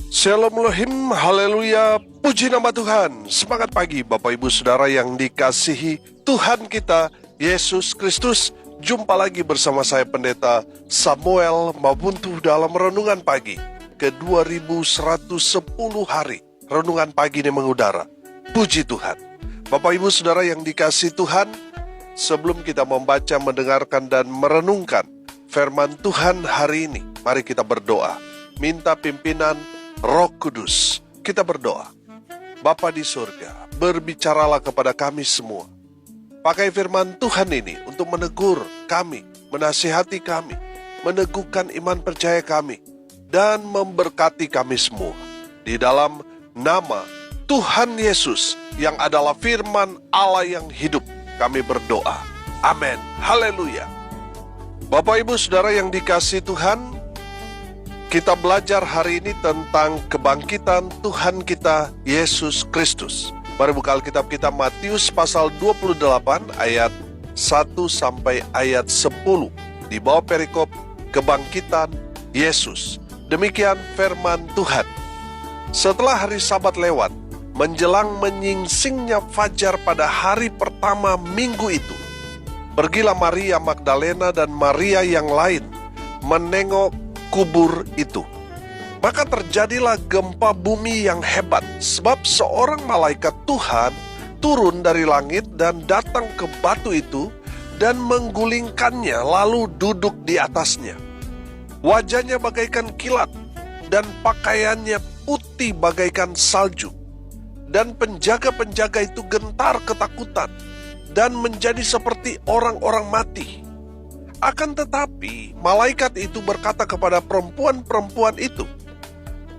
Shalom Elohim, haleluya, puji nama Tuhan. Semangat pagi Bapak Ibu Saudara yang dikasihi Tuhan kita, Yesus Kristus. Jumpa lagi bersama saya Pendeta Samuel Mabuntu dalam Renungan Pagi ke 2110 hari. Renungan Pagi ini mengudara. Puji Tuhan. Bapak Ibu Saudara yang dikasihi Tuhan, sebelum kita membaca, mendengarkan, dan merenungkan firman Tuhan hari ini, mari kita berdoa. Minta pimpinan Roh Kudus. Kita berdoa. Bapa di surga, berbicaralah kepada kami semua. Pakai firman Tuhan ini untuk menegur kami, menasihati kami, meneguhkan iman percaya kami, dan memberkati kami semua. Di dalam nama Tuhan Yesus yang adalah firman Allah yang hidup, kami berdoa. Amin. Haleluya. Bapak Ibu Saudara yang dikasihi Tuhan, kita belajar hari ini tentang kebangkitan Tuhan kita, Yesus Kristus. Mari buka Alkitab kita Matius pasal 28 ayat 1 sampai ayat 10. Di bawah perikop kebangkitan Yesus. Demikian firman Tuhan. Setelah hari Sabat lewat, menjelang menyingsingnya fajar pada hari pertama minggu itu, pergilah Maria Magdalena dan Maria yang lain menengok kubur itu. Maka terjadilah gempa bumi yang hebat, sebab seorang malaikat Tuhan turun dari langit dan datang ke batu itu dan menggulingkannya, lalu duduk di atasnya. Wajahnya bagaikan kilat dan pakaiannya putih bagaikan salju. Dan penjaga-penjaga itu gentar ketakutan dan menjadi seperti orang-orang mati. Akan tetapi, malaikat itu berkata kepada perempuan-perempuan itu,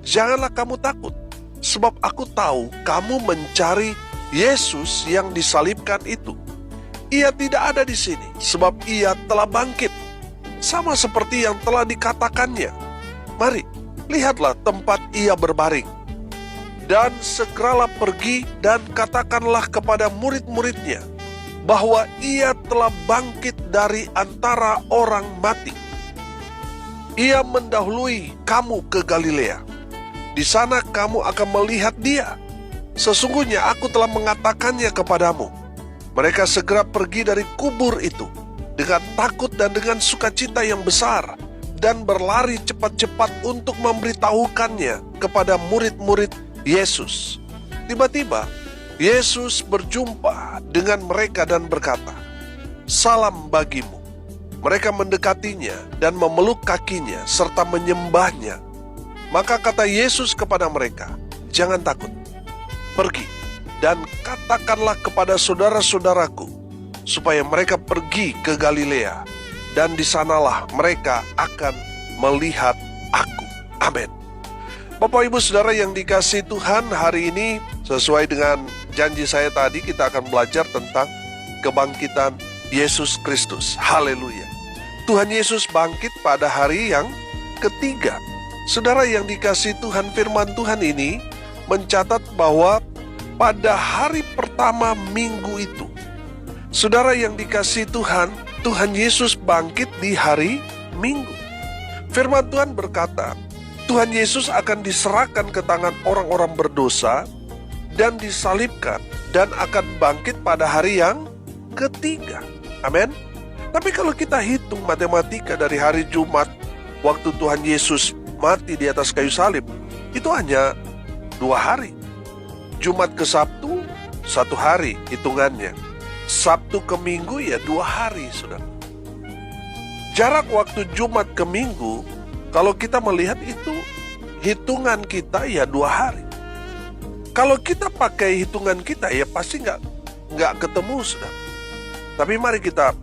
"Janganlah kamu takut, sebab aku tahu kamu mencari Yesus yang disalibkan itu. Ia tidak ada di sini, sebab ia telah bangkit, sama seperti yang telah dikatakannya. Mari, lihatlah tempat ia berbaring. Dan segeralah pergi dan katakanlah kepada murid-muridnya, bahwa ia telah bangkit dari antara orang mati. Ia mendahului kamu ke Galilea. Di sana kamu akan melihat dia. Sesungguhnya aku telah mengatakannya kepadamu." Mereka segera pergi dari kubur itu dengan takut dan dengan sukacita yang besar, dan berlari cepat-cepat untuk memberitahukannya kepada murid-murid Yesus. Tiba-tiba Yesus berjumpa dengan mereka dan berkata, "Salam bagimu." Mereka mendekatinya dan memeluk kakinya serta menyembahnya. Maka kata Yesus kepada mereka, "Jangan takut. Pergi dan katakanlah kepada saudara-saudaraku supaya mereka pergi ke Galilea, dan di sanalah mereka akan melihat aku." Amin. Bapak Ibu Saudara yang dikasihi Tuhan, hari ini sesuai dengan janji saya tadi, kita akan belajar tentang kebangkitan Yesus Kristus. Haleluya. Tuhan Yesus bangkit pada hari yang ketiga. Saudara yang dikasihi Tuhan, firman Tuhan ini mencatat bahwa pada hari pertama minggu itu, saudara yang dikasihi Tuhan, Tuhan Yesus bangkit di hari Minggu. Firman Tuhan berkata, Tuhan Yesus akan diserahkan ke tangan orang-orang berdosa dan disalibkan, dan akan bangkit pada hari yang ketiga. Amin. Tapi kalau kita hitung matematika dari hari Jumat, waktu Tuhan Yesus mati di atas kayu salib, itu hanya 2 hari. Jumat ke Sabtu 1 hari hitungannya. Sabtu ke Minggu ya 2 hari, saudara. Jarak waktu Jumat ke Minggu, kalau kita melihat itu, hitungan kita ya 2 hari. Kalau kita pakai hitungan kita ya pasti nggak ketemu, saudara. Tapi mari kita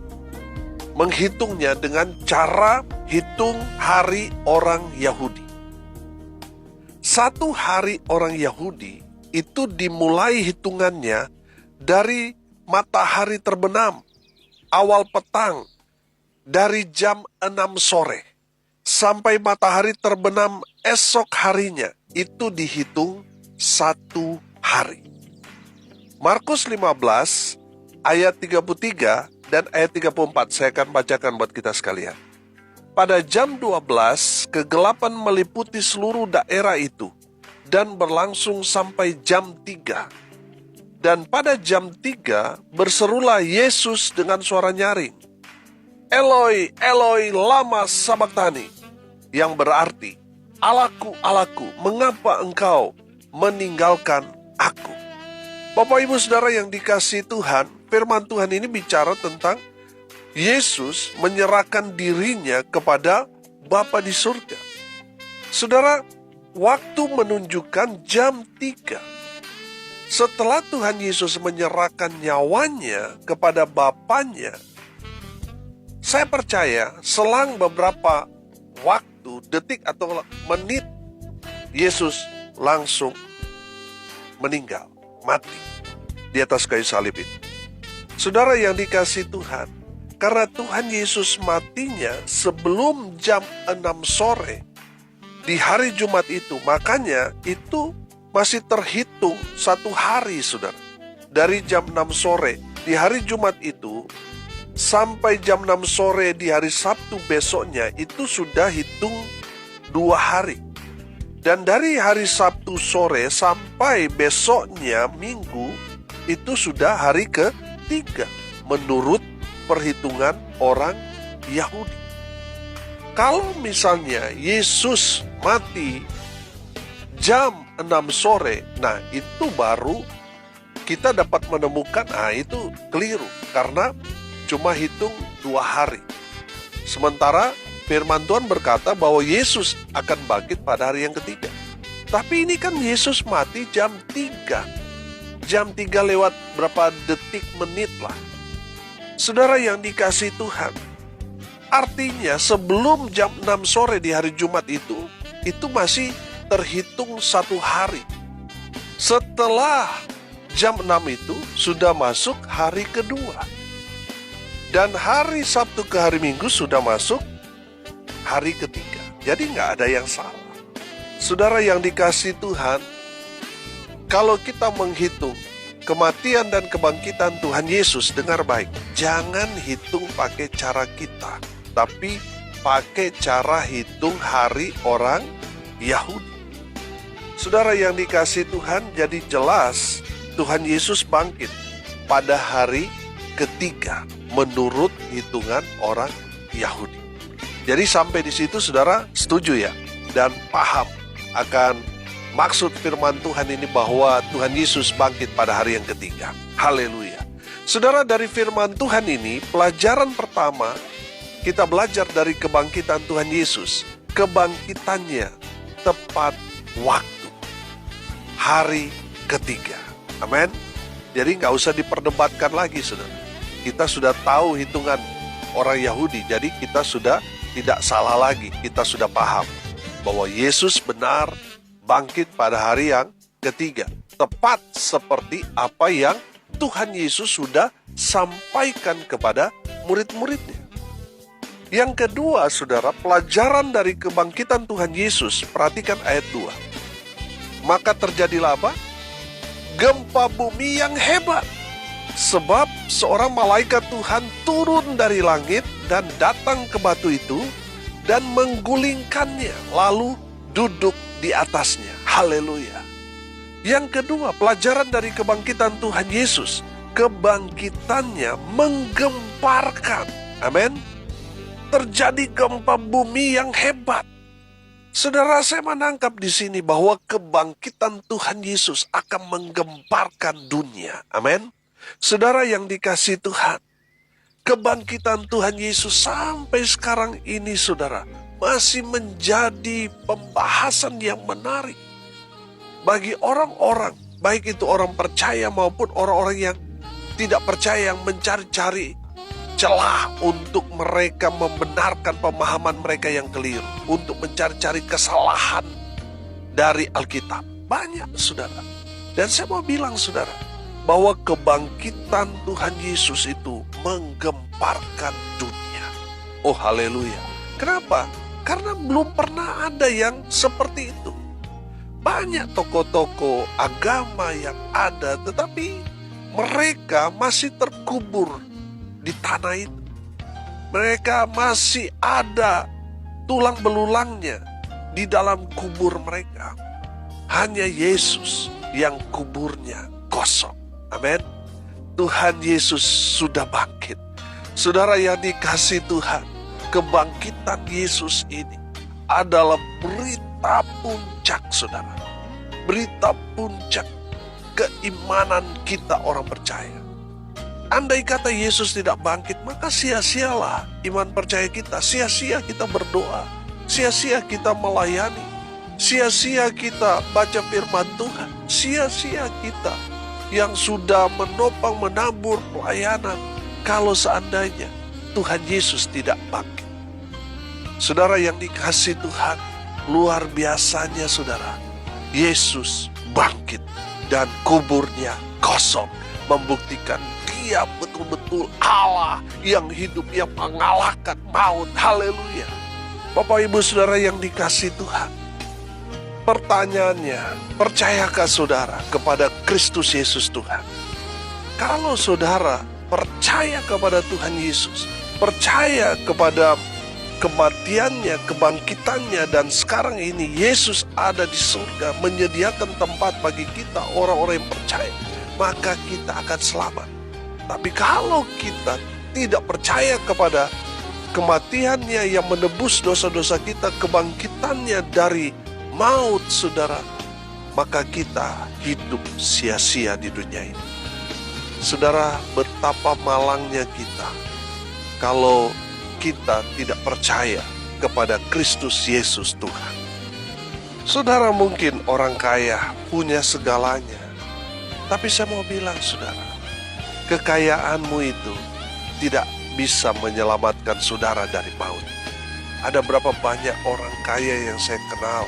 menghitungnya dengan cara hitung hari orang Yahudi. 1 hari orang Yahudi itu dimulai hitungannya dari matahari terbenam awal petang, dari jam 6 sore sampai matahari terbenam esok harinya, itu dihitung 1 hari. Markus 15 ayat 33 dan ayat 34 saya akan bacakan buat kita sekalian. Pada jam 12, kegelapan meliputi seluruh daerah itu, dan berlangsung sampai jam 3. Dan pada jam 3 berserulah Yesus dengan suara nyaring, Eloi, Eloi, lama sabachthani, yang berarti, Allahku, Allahku, mengapa engkau meninggalkan aku? Bapak Ibu Saudara yang dikasihi Tuhan, firman Tuhan ini bicara tentang Yesus menyerahkan dirinya kepada Bapa di surga. Saudara, waktu menunjukkan jam 3. Setelah Tuhan Yesus menyerahkan nyawanya kepada Bapanya, saya percaya selang beberapa waktu, detik atau menit, Yesus langsung meninggal, mati di atas kayu salib itu. Saudara yang dikasihi Tuhan, karena Tuhan Yesus matinya sebelum jam 6 sore di hari Jumat itu, makanya itu masih terhitung satu hari, saudara. Dari jam 6 sore di hari Jumat itu sampai jam 6 sore di hari Sabtu besoknya, itu sudah hitung 2 hari. Dan dari hari Sabtu sore sampai besoknya Minggu, itu sudah hari ke-3 menurut perhitungan orang Yahudi. Kalau misalnya Yesus mati jam 6 sore, nah itu baru kita dapat menemukan, itu keliru, karena cuma hitung 2 hari. Sementara firman Tuhan berkata bahwa Yesus akan bangkit pada hari yang ketiga. Tapi ini kan Yesus mati jam 3. Jam 3 lewat berapa detik, menit lah. Saudara yang dikasihi Tuhan, artinya sebelum jam 6 sore di hari Jumat itu masih terhitung 1 hari. Setelah jam 6 itu sudah masuk hari kedua. Dan hari Sabtu ke hari Minggu sudah masuk hari ketiga. Jadi nggak ada yang salah. Saudara yang dikasihi Tuhan, kalau kita menghitung kematian dan kebangkitan Tuhan Yesus, dengar baik, jangan hitung pakai cara kita, tapi pakai cara hitung hari orang Yahudi. Saudara yang dikasihi Tuhan, jadi jelas Tuhan Yesus bangkit pada hari ketiga menurut hitungan orang Yahudi. Jadi sampai di situ saudara setuju ya, dan paham akan maksud firman Tuhan ini bahwa Tuhan Yesus bangkit pada hari yang ketiga. Haleluya. Saudara, dari firman Tuhan ini, pelajaran pertama kita belajar dari kebangkitan Tuhan Yesus. Kebangkitannya tepat waktu. Hari ketiga. Amin. Jadi nggak usah diperdebatkan lagi, saudara. Kita sudah tahu hitungan orang Yahudi, jadi kita sudah tidak salah lagi. Kita sudah paham bahwa Yesus benar bangkit pada hari yang ketiga. Tepat seperti apa yang Tuhan Yesus sudah sampaikan kepada murid-muridnya. Yang kedua, saudara, pelajaran dari kebangkitan Tuhan Yesus. Perhatikan ayat 2. Maka terjadilah apa? Gempa bumi yang hebat. Sebab seorang malaikat Tuhan turun dari langit dan datang ke batu itu dan menggulingkannya, lalu duduk di atasnya. Haleluya. Yang kedua, pelajaran dari kebangkitan Tuhan Yesus. Kebangkitannya menggemparkan. Amin. Terjadi gempa bumi yang hebat. Saudara, saya menangkap di sini bahwa kebangkitan Tuhan Yesus akan menggemparkan dunia. Amin. Saudara yang dikasihi Tuhan, kebangkitan Tuhan Yesus sampai sekarang ini, saudara, masih menjadi pembahasan yang menarik bagi orang-orang, baik itu orang percaya maupun orang-orang yang tidak percaya, yang mencari-cari celah untuk mereka membenarkan pemahaman mereka yang keliru, untuk mencari-cari kesalahan dari Alkitab. Banyak, saudara. Dan saya mau bilang, saudara, bahwa kebangkitan Tuhan Yesus itu menggemparkan dunia. Oh, haleluya. Kenapa? Karena belum pernah ada yang seperti itu. Banyak tokoh-tokoh agama yang ada, tetapi mereka masih terkubur di tanah itu. Mereka masih ada tulang belulangnya di dalam kubur mereka. Hanya Yesus yang kuburnya kosong. Amin. Tuhan Yesus sudah bangkit. Saudara yang dikasihi Tuhan, kebangkitan Yesus ini adalah berita puncak, saudara. Berita puncak keimanan kita orang percaya. Andai kata Yesus tidak bangkit, maka sia-sialah iman percaya kita. Sia-sia kita berdoa. Sia-sia kita melayani. Sia-sia kita baca firman Tuhan. Sia-sia kita yang sudah menopang menabur pelayanan. Kalau seandainya Tuhan Yesus tidak bangkit. Saudara yang dikasihi Tuhan, luar biasanya saudara, Yesus bangkit dan kuburnya kosong, membuktikan Dia betul-betul Allah yang hidup, yang mengalahkan maut. Haleluya. Bapak Ibu Saudara yang dikasihi Tuhan, pertanyaannya, percayakah saudara kepada Kristus Yesus Tuhan? Kalau saudara percaya kepada Tuhan Yesus, percaya kepada kematiannya, kebangkitannya, dan sekarang ini Yesus ada di surga menyediakan tempat bagi kita orang-orang yang percaya, maka kita akan selamat. Tapi kalau kita tidak percaya kepada kematiannya yang menebus dosa-dosa kita, kebangkitannya dari maut, saudara, maka kita hidup sia-sia di dunia ini. Saudara, betapa malangnya kita kalau kita tidak percaya kepada Kristus Yesus Tuhan. Saudara, mungkin orang kaya punya segalanya, tapi saya mau bilang saudara, kekayaanmu itu tidak bisa menyelamatkan saudara dari maut. Ada berapa banyak orang kaya yang saya kenal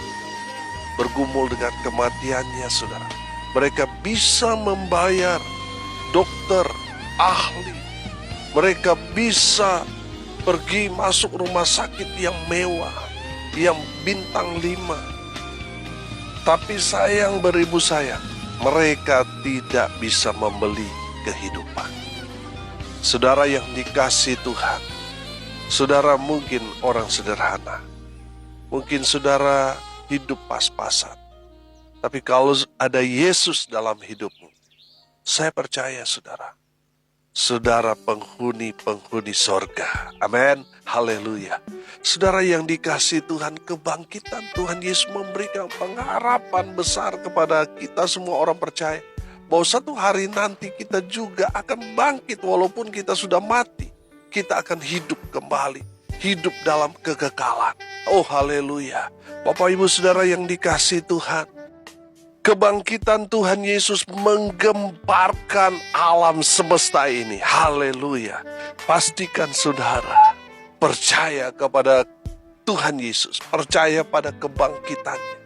bergumul dengan kematiannya, saudara. Mereka bisa membayar dokter, ahli. Mereka bisa pergi masuk rumah sakit yang mewah, yang bintang 5. Tapi sayang beribu sayang, mereka tidak bisa membeli kehidupan. Saudara yang dikasihi Tuhan, saudara mungkin orang sederhana, mungkin saudara hidup pas-pasan, tapi kalau ada Yesus dalam hidupmu, saya percaya saudara penghuni sorga. Amin, haleluya. Saudara yang dikasihi Tuhan, kebangkitan Tuhan Yesus memberikan pengharapan besar kepada kita semua orang percaya, bahwa satu hari nanti kita juga akan bangkit walaupun kita sudah mati. Kita akan hidup kembali, hidup dalam kekekalan. Oh haleluya. Bapak Ibu Saudara yang dikasihi Tuhan, kebangkitan Tuhan Yesus menggemparkan alam semesta ini. Haleluya. Pastikan saudara percaya kepada Tuhan Yesus, percaya pada kebangkitannya,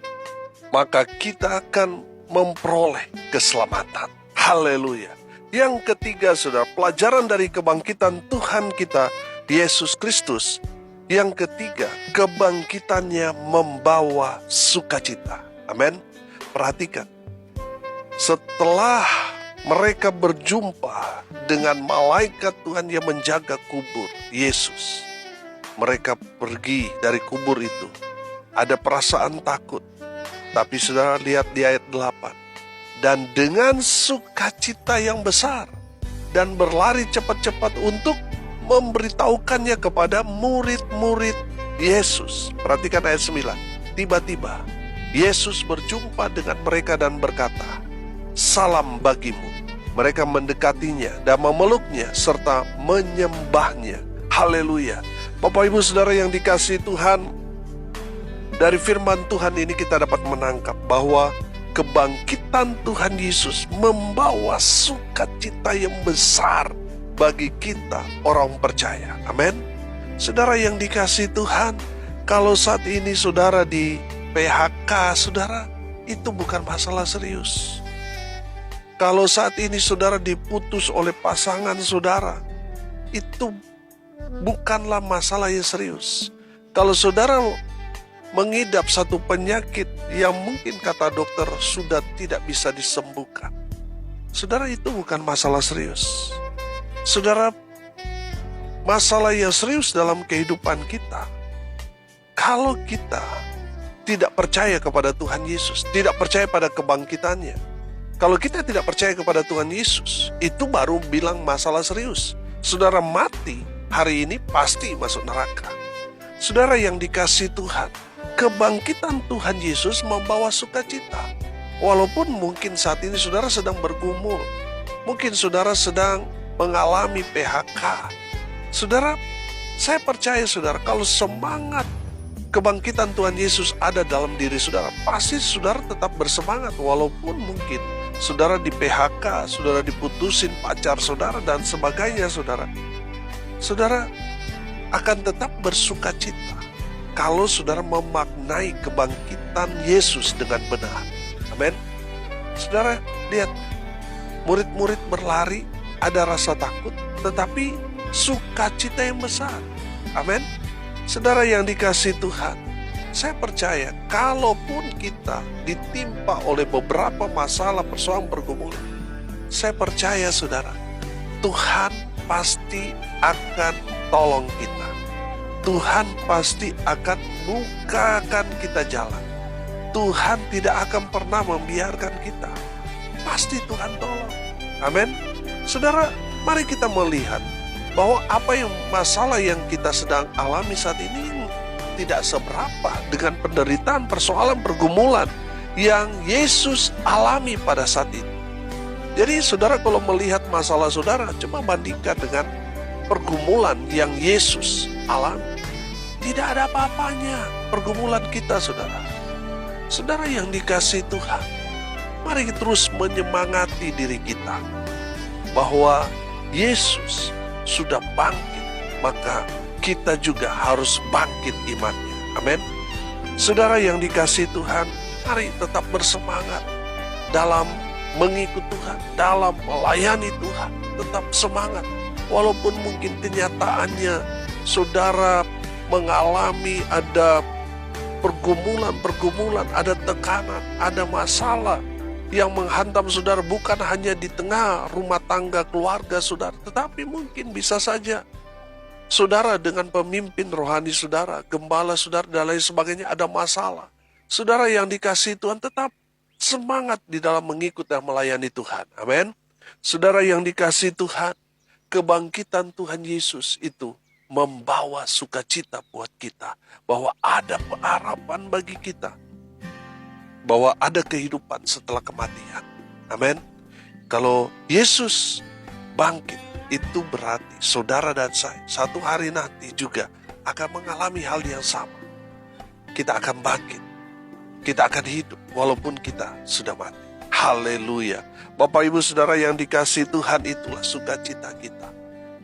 maka kita akan memperoleh keselamatan. Haleluya. Yang ketiga saudara, pelajaran dari kebangkitan Tuhan kita Yesus Kristus. Yang ketiga, kebangkitannya membawa sukacita. Amin. Perhatikan, setelah mereka berjumpa dengan malaikat Tuhan yang menjaga kubur Yesus, mereka pergi dari kubur itu. Ada perasaan takut. Tapi saudara lihat di ayat 8. Dan dengan sukacita yang besar, dan berlari cepat-cepat untuk memberitahukannya kepada murid-murid Yesus. Perhatikan ayat 9. Tiba-tiba Yesus berjumpa dengan mereka dan berkata, "Salam bagimu." Mereka mendekatinya dan memeluknya serta menyembahnya. Haleluya. Bapak Ibu Saudara yang dikasihi Tuhan, dari firman Tuhan ini kita dapat menangkap bahwa kebangkitan Tuhan Yesus membawa sukacita yang besar bagi kita orang percaya. Amin. Saudara yang dikasihi Tuhan, kalau saat ini saudara di PHK, saudara, itu bukan masalah serius. Kalau saat ini saudara diputus oleh pasangan saudara, itu bukanlah masalah yang serius. Kalau saudara mengidap satu penyakit yang mungkin kata dokter sudah tidak bisa disembuhkan, saudara, itu bukan masalah serius. Saudara, masalah yang serius dalam kehidupan kita, kalau kita tidak percaya kepada Tuhan Yesus, tidak percaya pada kebangkitannya. Kalau kita tidak percaya kepada Tuhan Yesus, itu baru bilang masalah serius. Saudara mati hari ini pasti masuk neraka. Saudara yang dikasihi Tuhan, kebangkitan Tuhan Yesus membawa sukacita. Walaupun mungkin saat ini saudara sedang bergumul, mungkin saudara sedang mengalami PHK. Saudara, saya percaya saudara, kalau semangat kebangkitan Tuhan Yesus ada dalam diri saudara, pasti saudara tetap bersemangat. Walaupun mungkin saudara di PHK, saudara diputusin pacar saudara dan sebagainya saudara. Saudara akan tetap bersukacita kalau saudara memaknai kebangkitan Yesus dengan benar. Amin. Saudara lihat, murid-murid berlari, ada rasa takut, tetapi sukacita yang besar. Amin. Saudara yang dikasihi Tuhan, saya percaya kalaupun kita ditimpa oleh beberapa masalah, persoalan, pergumulan, saya percaya saudara, Tuhan pasti akan tolong kita. Tuhan pasti akan bukakan kita jalan. Tuhan tidak akan pernah membiarkan kita. Pasti Tuhan tolong. Amin. Saudara, mari kita melihat bahwa masalah yang kita sedang alami saat ini tidak seberapa dengan penderitaan, persoalan, pergumulan yang Yesus alami pada saat itu. Jadi saudara kalau melihat masalah saudara, coba bandingkan dengan pergumulan yang Yesus alami. Tidak ada apa-apanya pergumulan kita saudara. Saudara yang dikasihi Tuhan, mari terus menyemangati diri kita bahwa Yesus sudah bangkit, maka kita juga harus bangkit imannya. Amin. Saudara yang dikasihi Tuhan, mari tetap bersemangat dalam mengikut Tuhan, dalam melayani Tuhan. Tetap semangat. Walaupun mungkin kenyataannya saudara mengalami ada pergumulan, ada tekanan, ada masalah yang menghantam saudara bukan hanya di tengah rumah tangga keluarga saudara, tetapi mungkin bisa saja saudara dengan pemimpin rohani saudara, gembala saudara, dan lain sebagainya ada masalah. Saudara yang dikasihi Tuhan tetap semangat di dalam mengikut dan melayani Tuhan. Amin. Saudara yang dikasihi Tuhan, kebangkitan Tuhan Yesus itu membawa sukacita buat kita, bahwa ada harapan bagi kita, bahwa ada kehidupan setelah kematian. Amin. Kalau Yesus bangkit, itu berarti saudara dan saya satu hari nanti juga akan mengalami hal yang sama. Kita akan bangkit, kita akan hidup walaupun kita sudah mati. Haleluya. Bapak Ibu Saudara yang dikasihi Tuhan, itulah sukacita kita.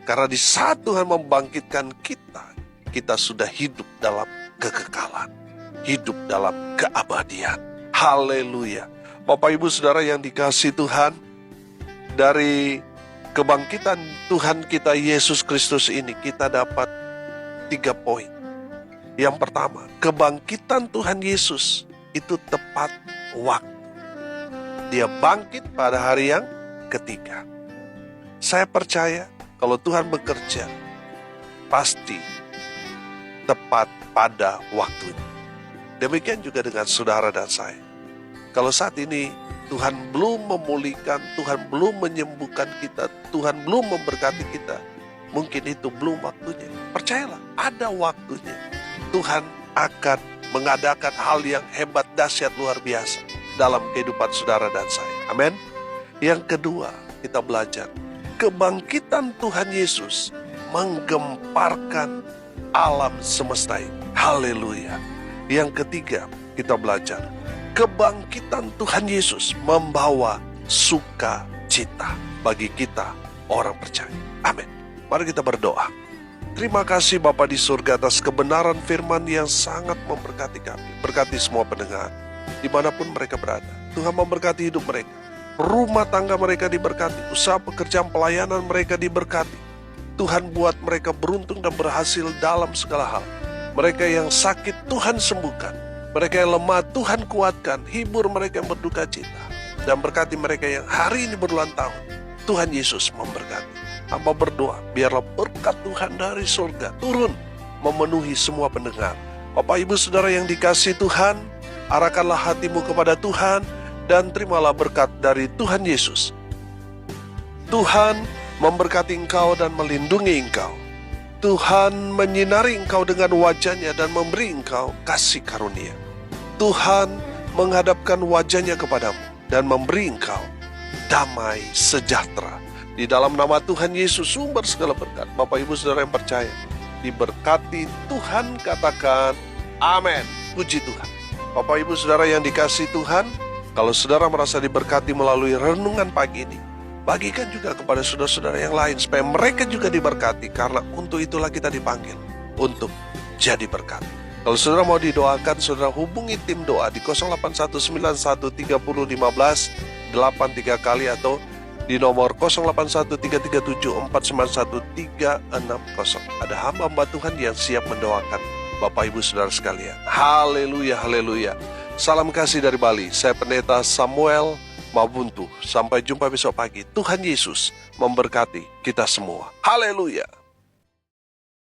Karena di saat Tuhan membangkitkan kita, kita sudah hidup dalam kekekalan, hidup dalam keabadian. Haleluya. Bapak Ibu Saudara yang dikasihi Tuhan, dari kebangkitan Tuhan kita Yesus Kristus ini kita dapat 3 poin. Yang pertama, kebangkitan Tuhan Yesus itu tepat waktu. Dia bangkit pada hari yang ketiga. Saya percaya kalau Tuhan bekerja, pasti tepat pada waktunya. Demikian juga dengan saudara dan saya. Kalau saat ini Tuhan belum memulihkan, Tuhan belum menyembuhkan kita, Tuhan belum memberkati kita, mungkin itu belum waktunya. Percayalah, ada waktunya. Tuhan akan mengadakan hal yang hebat, dahsyat, luar biasa dalam kehidupan saudara dan saya. Amin. Yang kedua, kita belajar kebangkitan Tuhan Yesus menggemparkan alam semesta ini. Haleluya. Yang ketiga, kita belajar kebangkitan Tuhan Yesus membawa sukacita bagi kita orang percaya. Amin. Mari kita berdoa. Terima kasih Bapa di surga atas kebenaran firman yang sangat memberkati kami. Berkati semua pendengar dimanapun mereka berada. Tuhan memberkati hidup mereka, rumah tangga mereka diberkati, usaha pekerjaan pelayanan mereka diberkati. Tuhan buat mereka beruntung dan berhasil dalam segala hal. Mereka yang sakit Tuhan sembuhkan, mereka yang lemah Tuhan kuatkan, hibur mereka yang berduka cita, dan berkati mereka yang hari ini berulang tahun. Tuhan Yesus memberkati. Hamba berdoa, biarlah berkat Tuhan dari surga turun memenuhi semua pendengar. Bapak Ibu Saudara yang dikasihi Tuhan, arahkanlah hatimu kepada Tuhan dan terimalah berkat dari Tuhan Yesus. Tuhan memberkati engkau dan melindungi engkau. Tuhan menyinari engkau dengan wajah-Nya dan memberi engkau kasih karunia. Tuhan menghadapkan wajah-Nya kepadamu dan memberi engkau damai sejahtera. Di dalam nama Tuhan Yesus, sumber segala berkat. Bapak Ibu Saudara yang percaya, diberkati Tuhan, katakan amin. Puji Tuhan. Bapak Ibu Saudara yang dikasihi Tuhan, kalau saudara merasa diberkati melalui renungan pagi ini, bagikan juga kepada saudara-saudara yang lain supaya mereka juga diberkati, karena untuk itulah kita dipanggil untuk jadi berkat. Kalau saudara mau didoakan, saudara hubungi tim doa di 0819131583 kali atau di nomor 081337491360. Ada hamba-hamba Tuhan yang siap mendoakan Bapak Ibu Saudara sekalian. Haleluya, haleluya. Salam kasih dari Bali. Saya Pendeta Samuel Mabuntu. Sampai jumpa besok pagi. Tuhan Yesus memberkati kita semua. Haleluya.